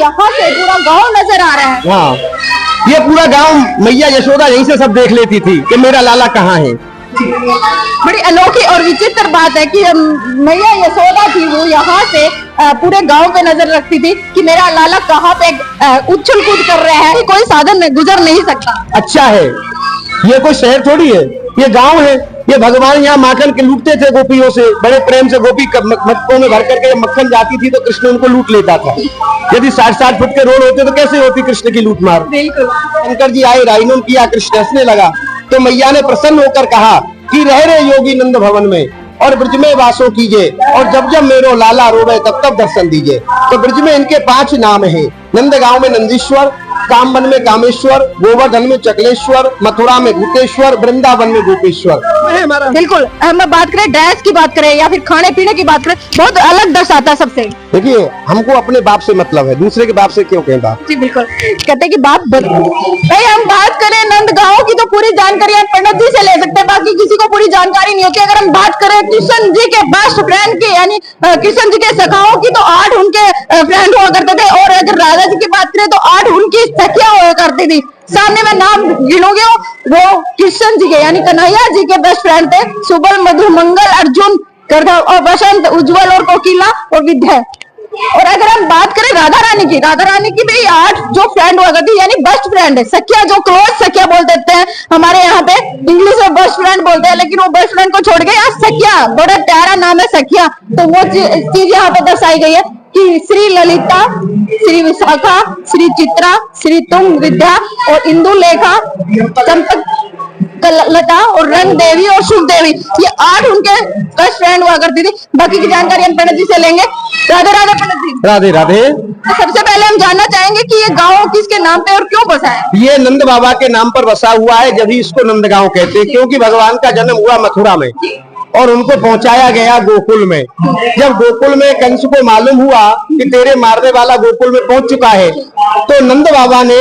यहाँ से पूरा गांव नजर आ रहा है। हाँ, ये पूरा गांव मैया यशोदा यहीं से सब देख लेती थी कि मेरा लाला कहाँ है। बड़ी अनोखी और विचित्र बात है कि मैया यशोदा थी, वो यहाँ से पूरे गांव पे नजर रखती थी कि मेरा लाला कहाँ पे उछल कूद कर रहे हैं, कोई साधन गुजर नहीं सकता। अच्छा है, ये कोई शहर थोड़ी है, ये गांव है। ये भगवान यहाँ माखन के लूटते थे गोपियों से, बड़े प्रेम से गोपी मटकों में भर करके मक्खन जाती थी तो कृष्ण उनको लूट लेता था। यदि 60-60 फुट के रोड होते तो कैसे होती कृष्ण की लूट मार। बिल्कुल। शंकर जी आए, राइनों किया, कृष्ण हंसने लगा तो मैया ने प्रसन्न होकर कहा कि रह रहे योगी नंद भवन में और ब्रज में वासो कीजिए, और जब जब मेरो लाला रोवे तब तब दर्शन दीजिए। तो ब्रज में इनके 5 नाम हैं। नंद गांव में नंदीश्वर, कामवन में कामेश्वर, गोवर्धन में चकलेश्वर, मथुरा में भूतेश्वर, वृंदावन में गोपेश्वर। बिल्कुल, हम बात करें ड्रेस की बात करें या फिर खाने पीने की बात करें, बहुत अलग दर्शाता है सबसे। देखिए, हमको अपने बाप से मतलब है, दूसरे के बाप से क्यों कहें बाप। जी बिल्कुल, कहते कि बाप भाई हम बात करें नंद गांव की तो पूरी जानकारी हम पंडित जी से ले सकते हैं, बाकी किसी को पूरी जानकारी नहीं होती। अगर हम बात करें कृष्ण जी के बेस्ट फ्रेंड की, यानी कृष्ण जी के सखाओं की, तो 8 उनके फ्रेंड हुआ करते थे, और अगर राधा जी की बात करें तो 8 उनकी सखियां हुआ करती थी। सामने में नाम गिनोगे, वो कृष्ण जी के यानी कन्हैया जी के बेस्ट फ्रेंड थे, सुबल, मधु, मंगल, अर्जुन, करधव और बसंत, उज्जवल और कोकिला और विद्या। और अगर हम बात करें राधा रानी की भी 8 जो फ्रेंड हुआ करती, यानी बेस्ट फ्रेंड है, सखिया, जो क्लोज सखिया बोल देते हैं। हमारे यहाँ पे इंग्लिश में बेस्ट फ्रेंड बोलते हैं, लेकिन वो बेस्ट फ्रेंड को छोड़ के यहाँ सखिया, बड़ा प्यारा नाम है सखिया। तो वो चीज यहाँ पे दर्शाई गई है कि श्री ललिता, श्री विशाखा, श्री चित्रा, श्री तुंग विद्या और इंदुलेखा, चंपक लता और रंग देवी और सुख देवी, ये 8 उनके बेस्ट फ्रेंड हुआ करती थी। बाकी की जानकारी हम पंडित जी से लेंगे। राधे राधे पंडित जी। राधे राधे। तो सबसे पहले हम जानना चाहेंगे कि ये गांव किसके नाम पे और क्यों बसा है। ये नंद बाबा के नाम पर बसा हुआ है, जब ही इसको नंद गांव कहते हैं, क्योंकि भगवान का जन्म हुआ मथुरा में और उनको पहुंचाया गया गोकुल में। जब गोकुल में कंस को मालूम हुआ कि तेरे मारने वाला गोकुल में पहुंच चुका है, तो नंद बाबा ने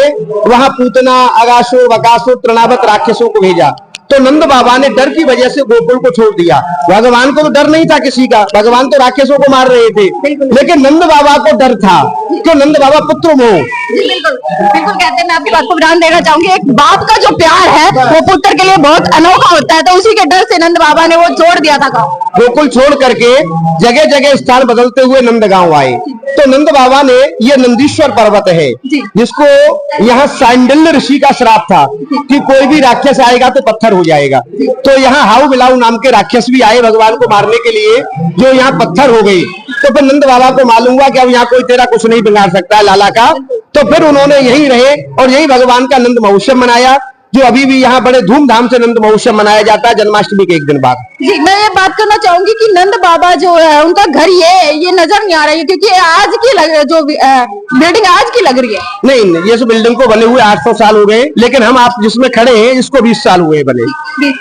वहां पूतना, अगासो, बकासो, तृणावत राक्षसों को भेजा। तो नंद बाबा ने डर की वजह से गोकुल को छोड़ दिया। भगवान को तो डर नहीं था किसी का, भगवान तो राक्षसों को मार रहे थे, लेकिन नंद बाबा को डर था, क्यों? नंद बाबा पुत्र मोह। बिल्कुल बिल्कुल कहते हैं। मैं आपकी बात को ध्यान देना चाहूंगी, एक बाप का जो प्यार है वो पुत्र के लिए बहुत अनोखा होता है, तो उसी के डर से नंद बाबा ने वो छोड़ दिया था गाँव। गोकुल छोड़ करके जगह जगह स्थान बदलते हुए नंद गांव आए। तो नंद बाबा ने, ये नंदीश्वर पर्वत है जिसको यहाँ सांडिल्य ऋषि का श्राप था कि कोई भी राक्षस आएगा तो पत्थर हो जाएगा। तो यहाँ हाउ बिलाऊ नाम के राक्षस भी आए भगवान को मारने के लिए, जो यहाँ पत्थर हो गई। तो फिर नंद बाबा को मालूम हुआ कि अब यहाँ कोई तेरा कुछ नहीं बिगाड़ सकता है लाला का। तो फिर उन्होंने यहीं रहे और यही भगवान का नंद महोत्सव मनाया, जो अभी भी यहाँ बड़े धूमधाम से नंद महोत्सव मनाया जाता है जन्माष्टमी के 1 दिन बाद। जी, मैं ये बात करना चाहूंगी कि नंद बाबा जो है उनका घर ये नजर नहीं आ रही है, क्योंकि आज की जो बिल्डिंग आज की लग रही है। नहीं, ये सब बिल्डिंग को बने हुए 800 साल हो गए, लेकिन हम आप जिसमें खड़े हैं इसको 20 साल हुए बने,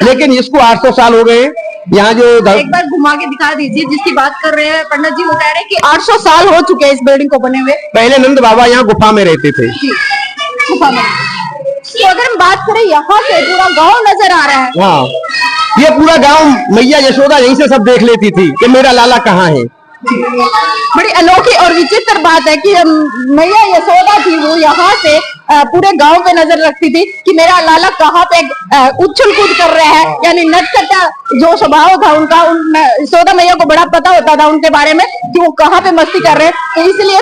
लेकिन इसको 800 साल हो गए। यहाँ जो एक बार घुमा के दिखा दीजिए जिसकी बात कर रहे हैं पंडित जी। वो कह रहे हैं कि 800 साल हो चुके हैं इस बिल्डिंग को बने हुए। पहले नंद बाबा यहाँ गुफा में रहते थे। गुफा में। तो अगर हम बात करें, यहाँ से पूरा गांव नजर आ रहा है। हाँ, ये पूरा गांव मैया यशोदा यहीं से सब देख लेती थी कि मेरा लाला कहाँ है। बड़ी अनोखी और विचित्र बात है कि मैया यशोदा थी, वो यहाँ से पूरे गांव पे नजर रखती थी कि मेरा लाला कहाँ पे उछल कूद कर रहे हैं, यानी नटखटा जो स्वभाव था उनका। यशोदा मैया को बड़ा पता होता था उनके बारे में कि वो कहाँ पे मस्ती कर रहे हैं, तो इसलिए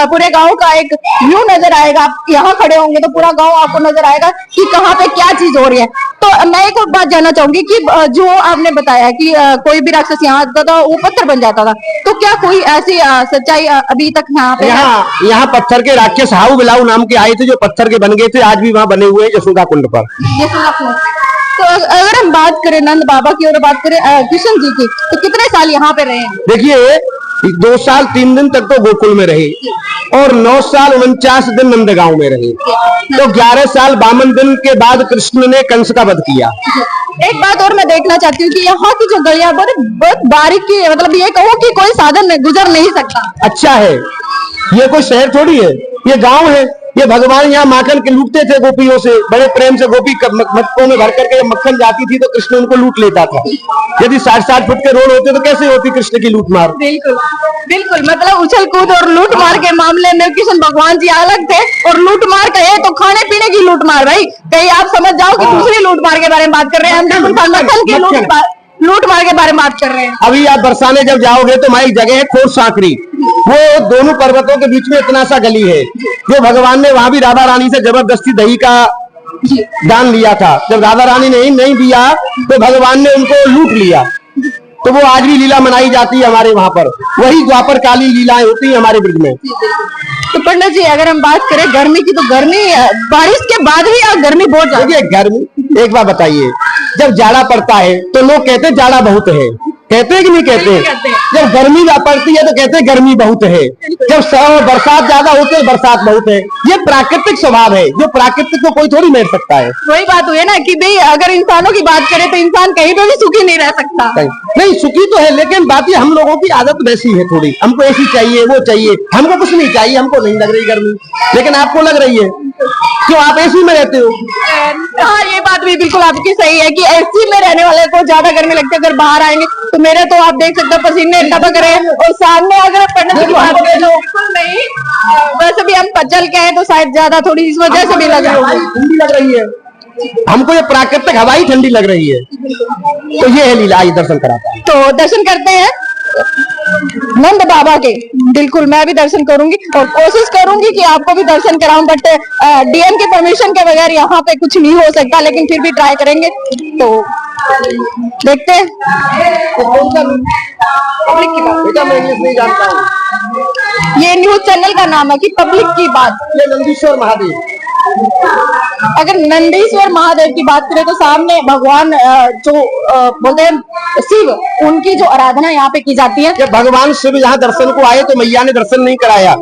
पूरे गांव का एक व्यू नजर आएगा। आप यहाँ खड़े होंगे तो पूरा गांव आपको नजर आएगा कि कहाँ पे क्या चीज हो रही है। तो मैं एक और बात जानना चाहूंगी कि जो आपने बताया कि कोई भी राक्षस यहाँ आता था वो पत्थर बन जाता था, तो क्या कोई ऐसी सच्चाई अभी तक यहाँ पे? यहाँ पत्थर के राक्षस हाउ बिलाऊ नाम के आए थे, जो पत्थर के बन गए थे, आज भी वहाँ बने हुए हैं यशोदा कुंड पर। तो अगर हम बात करें नंद बाबा की और बात करें कृष्ण जी की, तो कितने साल यहाँ पे रहे? देखिए, 2 साल 3 दिन तक तो गोकुल में रहे और 9 साल 49 दिन नंदगांव में रहे। तो 11 साल 52 दिन के बाद कृष्ण ने कंस का वध किया। एक बात और मैं देखना चाहती हूँ कि यहाँ की जो गलियां बहुत बारीकी है, मतलब ये कहूँ कि कोई साधन गुजर नहीं सकता। अच्छा है, ये कोई शहर थोड़ी है, ये गांव है। ये भगवान यहाँ माखन के लूटते थे गोपियों से, बड़े प्रेम से गोपी मटकों में भर करके मक्खन जाती थी तो कृष्ण उनको लूट लेता था। यदि 60-60 फुट के रोड होते तो कैसे होती कृष्ण की लूट मार। बिल्कुल बिल्कुल, मतलब उछल कूद और लूट मार के मामले में कृष्ण भगवान जी अलग थे, और लूट मार कहे तो खाने पीने की लूट मार, भाई कहीं आप समझ जाओ कि दूसरी लूट मार के बारे में बात कर रहे हैं, हम मक्खन की लूट मार के बारे में बात कर रहे हैं। अभी आप बरसाने जब जाओगे तो वहां एक जगह है खोर सांकरी, वो दोनों पर्वतों के बीच में इतना सा गली है, जो भगवान ने वहां भी राधा रानी से जबरदस्ती दही का दान लिया था। जब राधा रानी ने नहीं दिया तो भगवान ने उनको लूट लिया। तो वो आज भी लीला मनाई जाती है हमारे वहां पर, वही द्वापर काली लीलाएं होती है हमारे ब्रज में। तो पंडित जी अगर हम बात करें गर्मी की, तो गर्मी बारिश के बाद भी यहाँ गर्मी बहुत ज्यादा। देखिए गर्मी, एक बार बताइए, जब जाड़ा पड़ता है तो लोग कहते हैं जाड़ा बहुत है, कहते हैं कि नहीं कहते? जब गर्मी पड़ती है तो कहते हैं गर्मी बहुत है, जब बरसात ज्यादा होती है बरसात बहुत है। ये प्राकृतिक स्वभाव है, जो प्राकृतिक को कोई थोड़ी मेर सकता है। वही बात हुई है ना कि भाई अगर इंसानों की बात करें तो इंसान कहीं पे भी सुखी नहीं रह सकता। नहीं सुखी तो है, लेकिन बात ये हम लोगों की आदत वैसी है थोड़ी, हमको ऐसी चाहिए वो चाहिए, हमको कुछ नहीं चाहिए, हमको नहीं लग रही गर्मी, लेकिन आपको लग रही है, क्यों आप एसी में रहते हो? हाँ ये बात भी बिल्कुल आपकी सही है कि एसी में रहने वाले को ज्यादा गर्मी लगती है, अगर बाहर आएंगे तो मेरे तो आप देख सकते हो पसीने टपक रहे हैं, और सामने अगर पंडित की बात करें तो बिल्कुल नहीं, वैसे भी हम चल के आए तो शायद ज्यादा थोड़ी इस वजह से भी लग रही है, ठंडी लग रही है, हमको ये प्राकृतिक हवा ही ठंडी लग रही है। तो ये है लीला, ये दर्शन कराता है। तो दर्शन करते हैं नंद बाबा के। बिल्कुल मैं भी दर्शन करूंगी और कोशिश करूंगी कि आपको भी दर्शन कराऊं, बट डीएम के परमिशन के बगैर यहाँ पे कुछ नहीं हो सकता, लेकिन फिर भी ट्राई करेंगे। तो देखते हैं। पब्लिक की बात, बेटा मैं इंग्लिश नहीं जानता हूँ। ये न्यूज चैनल का नाम है कि पब्लिक की बात। ये नंदीश्वर महादेव, अगर नंदीश्वर महादेव की बात करें तो सामने भगवान जो बोलते हैं शिव, उनकी जो आराधना यहाँ पे की जाती है। जब भगवान शिव यहाँ दर्शन को आए तो मैया ने दर्शन नहीं कराया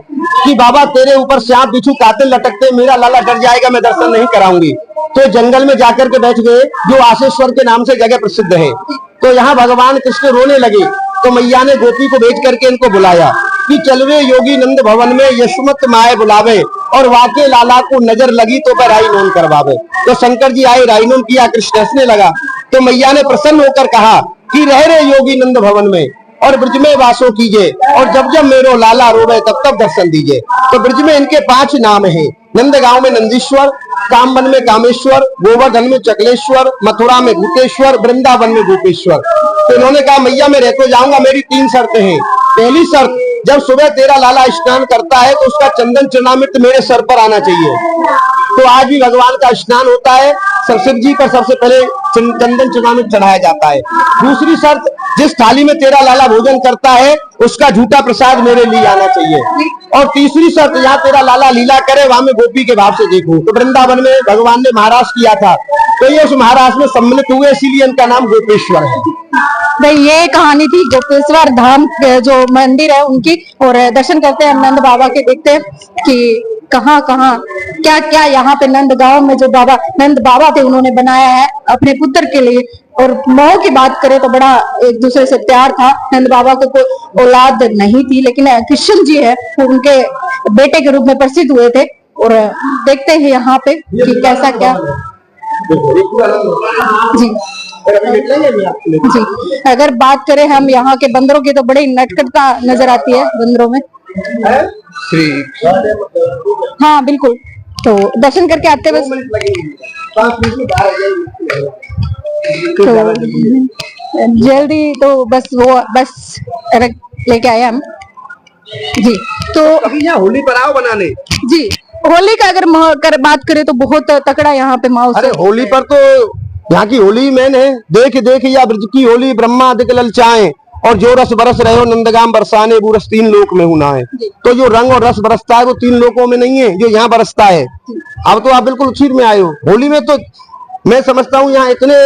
कि बाबा तेरे ऊपर सांप बिच्छू कातिल लटकते, मेरा लाला डर जाएगा, मैं दर्शन नहीं कराऊंगी। तो जंगल में जाकर के बैठ गए, जो आशेश्वर के नाम से जगह प्रसिद्ध है। तो यहाँ भगवान कृष्ण रोने लगे, तो मैया ने गोपी को भेज करके इनको बुलाया कि चलवे योगी नंद भवन में यशमत माए बुलावे, और वाके लाला को नजर लगी तो पर राईनोन करवावे। तो शंकर जी आए, राईनोन किया, कृष्ण हंसने लगा। तो मैया ने प्रसन्न होकर कहा कि रह रे योगी नंद भवन में और ब्रज में वासो कीजिए, और जब जब मेरो लाला रोवे तब तब दर्शन दीजिए। तो ब्रज में इनके 5 नाम है। नंदगांव में नंदीश्वर, कामवन में कामेश्वर, गोवर्धन में चकलेश्वर, मथुरा में भूतेश्वर, वृंदावन में गोपेश्वर। तो इन्होंने कहा मैया मैं रह तो जाऊंगा, मेरी 3 शर्तें हैं। पहली शर्त, जब सुबह तेरा लाला स्नान करता है तो उसका चंदन चरणामृत मेरे सर पर आना चाहिए। तो आज भी भगवान का स्नान होता है, शिव जी पर सबसे पहले चंदन चरणामृत चढ़ाया जाता है। दूसरी शर्त, जिस थाली में तेरा लाला भोजन करता है उसका झूठा प्रसाद मेरे लिए आना चाहिए। और तीसरी शर्त, यहाँ तेरा लाला लीला करे वहां में गोपी के भाव से देखूं। तो वृंदावन में भगवान ने महाराज किया था, तो ये उस महाराज में सम्मिलित हुए, इसीलिए इनका नाम गोपेश्वर है। भाई ये कहानी थी गोपेश्वर धाम जो मंदिर है उनकी। और दर्शन करते हैं नंद बाबा के, देखते हैं कि कहाँ कहाँ क्या क्या यहाँ पे नंदगांव में जो बाबा नंद बाबा थे उन्होंने बनाया है अपने पुत्र के लिए। और मोह की बात करें तो बड़ा एक दूसरे से प्यार था। नंद बाबा को कोई औलाद नहीं थी, लेकिन कृष्ण जी है वो उनके बेटे के रूप में प्रसिद्ध हुए थे। और देखते हैं यहाँ पे कि कैसा क्या। जी जी, अगर बात करें हम यहाँ के बंदरों की तो बड़ी नटखटता नजर आती है बंदरों में। हाँ बिल्कुल, तो दर्शन करके आते बस। तो जल्दी तो बस वो बस लेके आए हम जी। तो अभी यहाँ होली पर आओ बनाने। जी, होली का अगर बात करें तो बहुत तकड़ा यहाँ पे महोत्सव। अरे होली पर तो यहाँ की होली मैन है, देख देख या ब्रज की होली ब्रह्मा दिख ललचाएं, और जो रस बरस रहे हो नंदगाम बरसाने, वो रस 3 लोक में होना है। तो जो रंग और रस बरसता है वो 3 लोकों में नहीं है, जो यहाँ बरसता है। अब तो आप बिल्कुल उचित में आए हो। होली में तो मैं समझता हूँ यहाँ इतने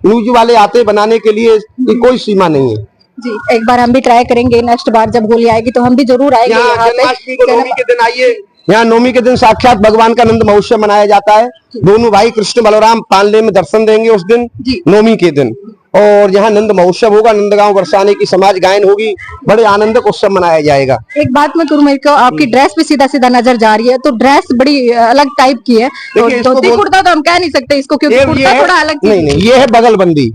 न्यूज वाले आते बनाने के लिए कि कोई सीमा नहीं है। जी, एक बार हम भी ट्राई करेंगे, नेक्स्ट बार जब होली आएगी तो हम भी जरूर आएंगे यहाँ पे। नवमी के दिन आइए, यहाँ नवमी के दिन साक्षात भगवान का नंद महोत्सव मनाया जाता है। दोनों भाई कृष्ण बलराम पालने में दर्शन देंगे उस दिन, नवमी के दिन। और यहाँ नंद महोत्सव होगा, नंदगांव बरसाने की समाज गायन होगी, बड़े आनंद का उत्सव मनाया जाएगा। एक बात मैं करूं, मेरे को आपकी ड्रेस भी सीधा सीधा नजर जा रही है, तो ड्रेस बड़ी अलग टाइप की है। तो देखिए, इसको धोती कुर्ता तो हम कह नहीं सकते इसको, क्योंकि ये कुर्ता है- थोड़ा अलग चीज नहीं नहीं, ये है बगलबंदी,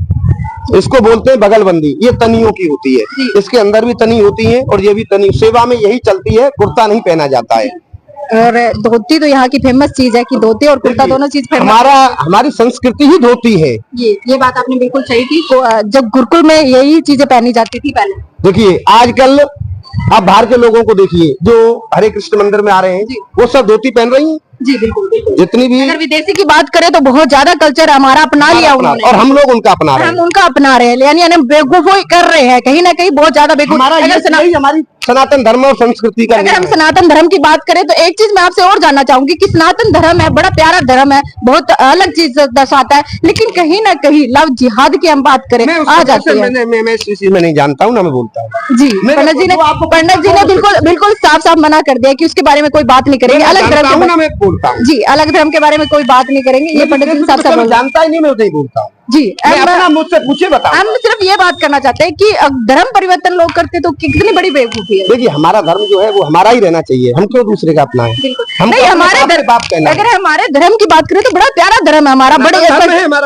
इसको बोलते हैं बगलबंदी। ये तनियों की होती है, इसके अंदर भी तनी होती है और ये भी तनी, सेवा में यही चलती है, कुर्ता नहीं पहना जाता है। और धोती तो यहाँ की फेमस चीज है कि धोती और कुर्ता दोनों चीज फेमस। हमारी संस्कृति ही धोती है। ये बात आपने बिल्कुल सही की। जब गुरुकुल में यही चीजें पहनी जाती थी पहले। देखिए आजकल आप बाहर के लोगों को देखिए जो हरे कृष्ण मंदिर में आ रहे हैं, वो सब धोती पहन रही हैं। जी बिल्कुल बिल्कुल। जितनी भी अगर विदेशी की बात करें तो बहुत ज्यादा कल्चर हमारा अपना लिया उन्होंने, और हम लोग उनका अपना रहे हम हैं। उनका अपना रहे हैं, यानी बेवकूफी कर रहे हैं कहीं ना कहीं, बहुत ज्यादा बेवकूफ। हमारा यही हमारी सनातन धर्म और संस्कृति का अगर हम नियम है। सनातन धर्म की बात करें तो एक चीज मैं आपसे और जानना चाहूंगी कि सनातन धर्म है, बड़ा प्यारा धर्म है, बहुत अलग चीज दर्शाता है, लेकिन कहीं ना कहीं लव जिहाद की हम बात करें आ जाती है। मैं इस चीज में नहीं जानता हूँ, ना मैं बोलता हूँ। जी पंडित जी ने बिल्कुल बिल्कुल साफ साफ मना कर दिया कि उसके बारे में कोई बात नहीं करेंगे, अलग धर्म के ना मैं बोलता हूँ। जी अलग धर्म के बारे में कोई बात नहीं करेंगे, ये पंडित जी साफ साफ जानता ही नहीं, मैं नहीं बोलता हूँ। जी अपना मुझसे पूछे बताओ। हम सिर्फ ये बात करना चाहते हैं कि धर्म परिवर्तन लोग करते तो कितनी बड़ी बेवकूफी है। देखिए हमारा धर्म जो है वो हमारा ही रहना चाहिए, हम क्यों दूसरे का अपना है। हम नहीं, हमारे अगर हमारे धर्म की बात करें तो बड़ा प्यारा धर्म है हमारा, बड़े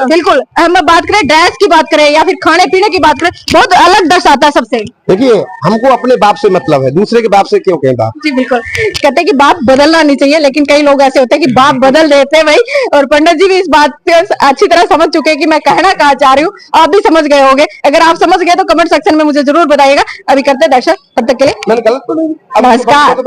बिल्कुल। हम बात करें ड्रेस की बात करें या फिर खाने पीने की बात करें, बहुत अलग दर्शाता है सबसे। देखिए हमको अपने बाप से मतलब है, दूसरे के बाप से क्यों कहें बाप। जी बिल्कुल, कहते हैं कि बाप बदलना नहीं चाहिए, लेकिन कई लोग ऐसे होते हैं कि बाप बदल देते हैं भाई। और पंडित जी भी इस बात पे अच्छी तरह समझ चुके हैं कि मैं कहना कहा चाह रही हूँ, आप भी समझ गए होंगे। अगर आप समझ गए तो कमेंट सेक्शन में मुझे जरूर बताइएगा। अभी करते हैं दर्शन, तब तक के लिए मैंने गलत तो नहीं। नमस्कार।